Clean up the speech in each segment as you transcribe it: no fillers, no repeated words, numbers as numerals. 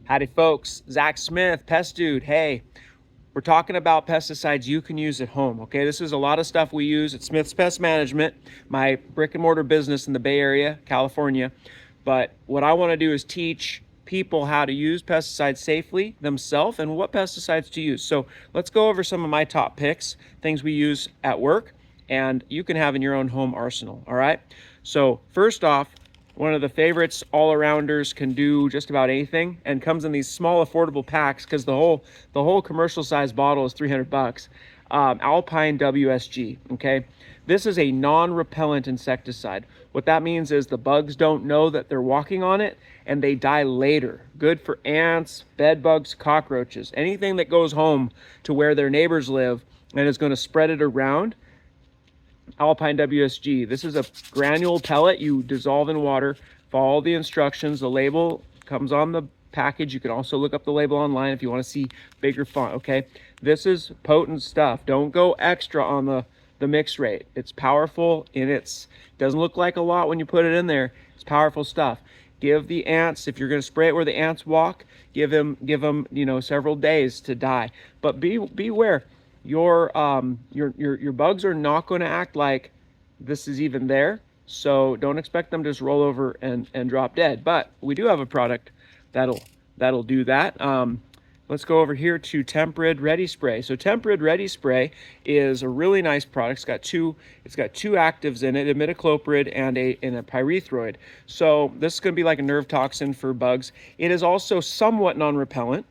Howdy folks, Zach Smith, Pest Dude. Hey, we're talking about pesticides you can use at home, okay? This is a lot of stuff we use at Smith's Pest Management, my brick and mortar business in the Bay Area, California. But what I wanna do is teach people how to use pesticides safely themselves and what pesticides to use. So let's go over some of my top picks, things we use at work and you can have in your own home arsenal, all right? So first off, one of the favorites, all-arounders, can do just about anything and comes in these small affordable packs because the whole commercial size bottle is 300 bucks. Alpine WSG, okay? This is a non-repellent insecticide. What that means is the bugs don't know that they're walking on it and they die later. Good for ants, bed bugs, cockroaches, anything that goes home to where their neighbors live and is going to spread it around. Alpine WSG. This is a granule pellet you dissolve in water. Follow the instructions. The label comes on the package. You can also look up the label online if you want to see bigger font, okay? This is potent stuff. Don't go extra on the mix rate. It's powerful and doesn't look like a lot when you put it in there. It's powerful stuff. Give the ants, if you're going to spray it where the ants walk, give them, several days to die. But beware. Your bugs are not going to act like this is even there, so don't expect them to just roll over and drop dead. But we do have a product that'll do that. Let's go over here to Temprid Ready Spray. So Temprid Ready Spray is a really nice product. It's got two actives in it, imidacloprid and a pyrethroid. So this is going to be like a nerve toxin for bugs. It is also somewhat non-repellent,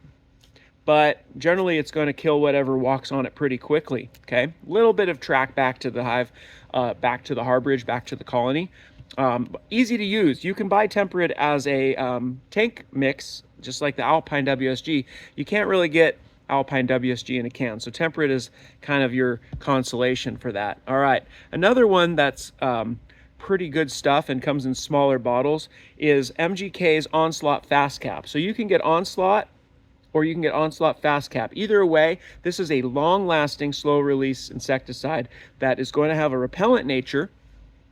but generally it's going to kill whatever walks on it pretty quickly, okay? Little bit of track back to the hive, back to the harborage, back to the colony. Easy to use. You can buy Temprid as a tank mix, just like the Alpine WSG. You can't really get Alpine WSG in a can, so Temprid is kind of your consolation for that. All right, another one that's pretty good stuff and comes in smaller bottles is MGK's Onslaught Fast Cap. So you can get Onslaught or you can get Onslaught Fast Cap. Either way, this is a long-lasting, slow-release insecticide that is going to have a repellent nature,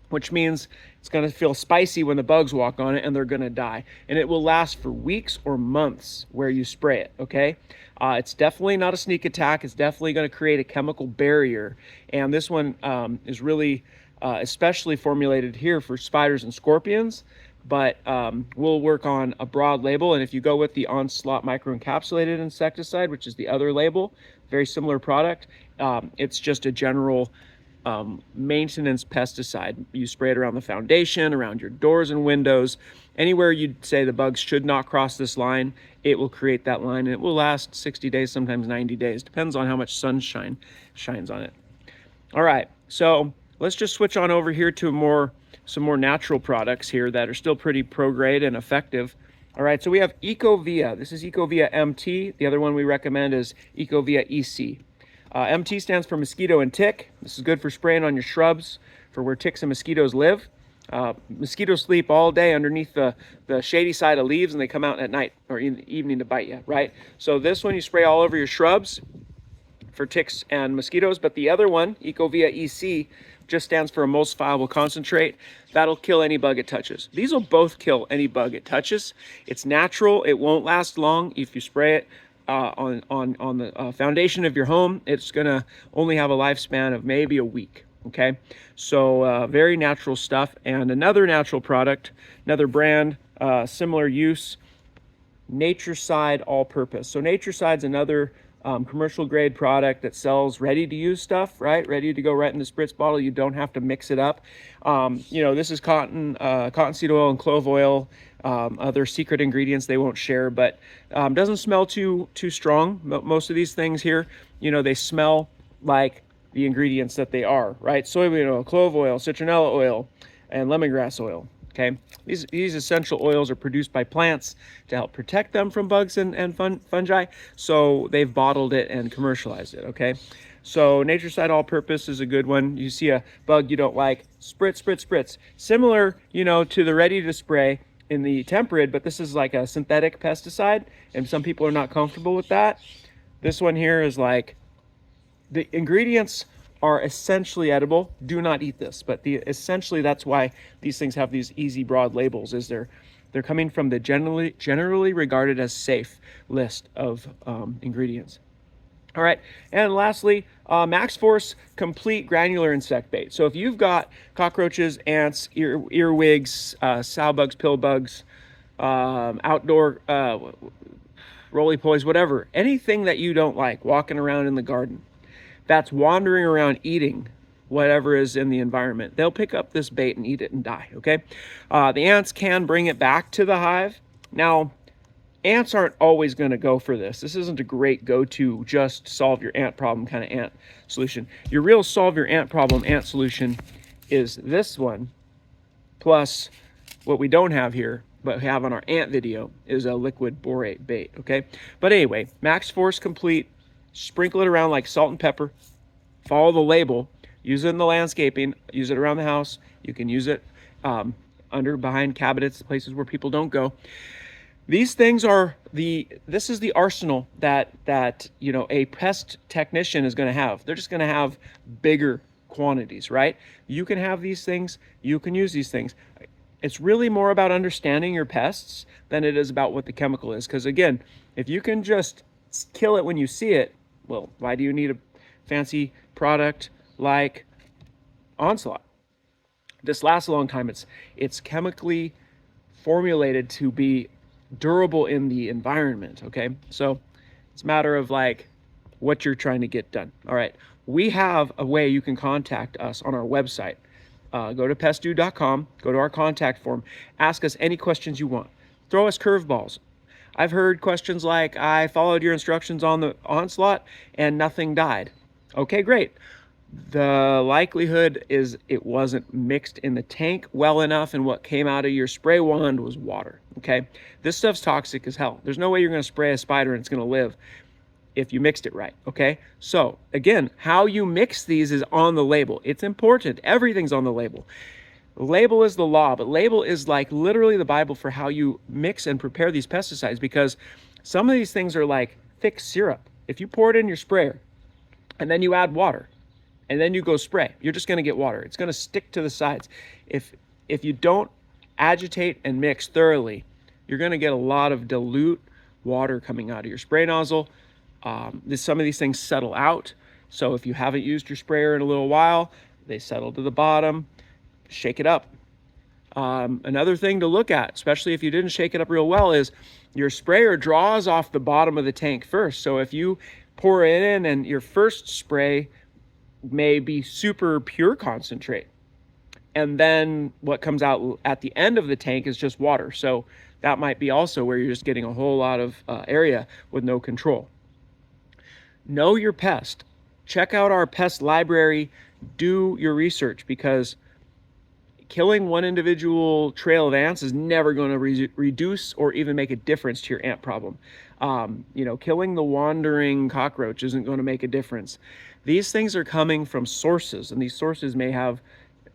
which means it's going to feel spicy when the bugs walk on it and they're going to die. And it will last for weeks or months where you spray it, okay? It's definitely not a sneak attack. It's definitely going to create a chemical barrier. And this one is really especially formulated here for spiders and scorpions, but we'll work on a broad label. And if you go with the Onslaught microencapsulated insecticide, which is the other label, very similar product, it's just a general maintenance pesticide. You spray it around the foundation, around your doors and windows, anywhere you'd say the bugs should not cross this line, it will create that line, and it will last 60 days, sometimes 90 days, depends on how much sunshine shines on it. All right, so let's just switch on over here to some more natural products here that are still pretty pro-grade and effective. All right, so we have EcoVia. This is EcoVia MT. The other one we recommend is EcoVia EC. MT stands for mosquito and tick. This is good for spraying on your shrubs for where ticks and mosquitoes live. Mosquitoes sleep all day underneath the shady side of leaves and they come out at night or in the evening to bite you, right? So this one you spray all over your shrubs for ticks and mosquitoes, but the other one, EcoVia EC, just stands for emulsifiable concentrate. That'll kill any bug it touches. These will both kill any bug it touches. It's natural. It won't last long. If you spray it on the foundation of your home, it's gonna only have a lifespan of maybe a week. Okay, so very natural stuff. And another natural product, another brand, similar use, Nature-Cide all-purpose. So Nature-Cide's another commercial grade product that sells ready to use stuff, right? Ready to go right in the spritz bottle. You don't have to mix it up. This is cottonseed oil and clove oil, other secret ingredients they won't share, but doesn't smell too strong. Most of these things here, they smell like the ingredients that they are, right? Soybean oil, clove oil, citronella oil, and lemongrass oil. Okay, these essential oils are produced by plants to help protect them from bugs and fungi. So they've bottled it and commercialized it. Okay, so Nature-Cide all-purpose is a good one. You see a bug you don't like, spritz, spritz, spritz. Similar, to the ready to spray in the Temprid, but this is like a synthetic pesticide, and some people are not comfortable with that. This one here is like the ingredients are essentially edible. Do not eat this, but essentially that's why these things have these easy broad labels, is they're They're coming from the generally regarded as safe list of ingredients. All right, and lastly, Maxforce Complete Granular Insect Bait. So if you've got cockroaches, ants, earwigs, sow bugs, pill bugs, outdoor roly-polies, whatever, anything that you don't like walking around in the garden that's wandering around eating whatever is in the environment, they'll pick up this bait and eat it and die, okay? The ants can bring it back to the hive. Now, ants aren't always going to go for this. This isn't a great go-to just solve your ant problem kind of ant solution. Your real solve your ant problem ant solution is this one, plus what we don't have here, but we have on our ant video, is a liquid borate bait, okay? But anyway, Maxforce Complete, sprinkle it around like salt and pepper, follow the label, use it in the landscaping, use it around the house. You can use it behind cabinets, places where people don't go. These things are this is the arsenal that you know a pest technician is going to have. They're just going to have bigger quantities, right? You can have these things, you can use these things. It's really more about understanding your pests than it is about what the chemical is. Because again, if you can just kill it when you see it, well, why do you need a fancy product like Onslaught? This lasts a long time. It's chemically formulated to be durable in the environment, okay? So it's a matter of like what you're trying to get done. All right, we have a way you can contact us on our website. Go to pestdude.com, go to our contact form, ask us any questions you want. Throw us curveballs. I've heard questions like, I followed your instructions on the Onslaught and nothing died. Okay, great. The likelihood is it wasn't mixed in the tank well enough, and what came out of your spray wand was water, okay? This stuff's toxic as hell. There's no way you're gonna spray a spider and it's gonna live if you mixed it right, okay? So again, how you mix these is on the label. It's important, everything's on the label. The label is the law, but label is like literally the Bible for how you mix and prepare these pesticides, because some of these things are like thick syrup. If you pour it in your sprayer and then you add water, and then you go spray, you're just gonna get water. It's gonna stick to the sides. If you don't agitate and mix thoroughly, you're gonna get a lot of dilute water coming out of your spray nozzle. Some of these things settle out. So if you haven't used your sprayer in a little while, they settle to the bottom. Shake it up. Another thing to look at, especially if you didn't shake it up real well, is your sprayer draws off the bottom of the tank first. So if you pour it in and your first spray may be super pure concentrate, and then what comes out at the end of the tank is just water. So that might be also where you're just getting a whole lot of area with no control. Know your pest. Check out our pest library. Do your research, because killing one individual trail of ants is never going to reduce or even make a difference to your ant problem. You know, killing the wandering cockroach isn't going to make a difference. These things are coming from sources, and these sources may have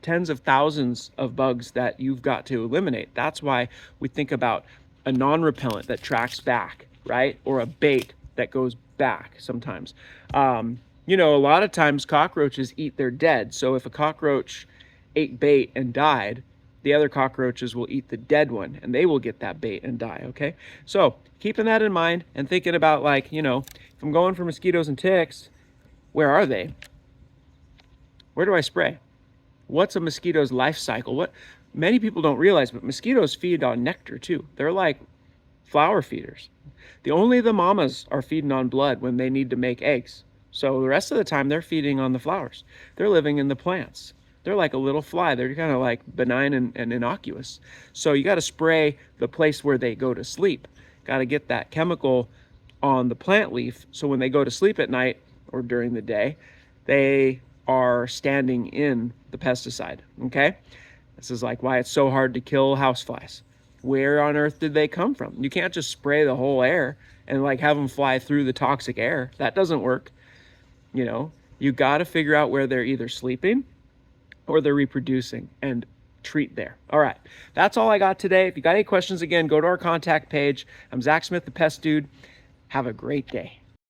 tens of thousands of bugs that you've got to eliminate. That's why we think about a non-repellent that tracks back, right? Or a bait that goes back sometimes. You know, a lot of times cockroaches eat their dead. So if a cockroach ate bait and died, the other cockroaches will eat the dead one and they will get that bait and die, okay? So keeping that in mind and thinking about, like, you know, if I'm going for mosquitoes and ticks, where are they? Where do I spray? What's a mosquito's life cycle? What many people don't realize, but mosquitoes feed on nectar too. They're like flower feeders. Only the mamas are feeding on blood when they need to make eggs. So the rest of the time they're feeding on the flowers. They're living in the plants. They're like a little fly. They're kind of like benign and innocuous. So you got to spray the place where they go to sleep. Got to get that chemical on the plant leaf, so when they go to sleep at night or during the day, they are standing in the pesticide, okay? This is like why it's so hard to kill houseflies. Where on earth did they come from? You can't just spray the whole air and like have them fly through the toxic air. That doesn't work. You know, you got to figure out where they're either sleeping or they're reproducing and treat there. All right, that's all I got today. If you got any questions, again, go to our contact page. I'm Zach Smith, the Pest Dude. Have a great day.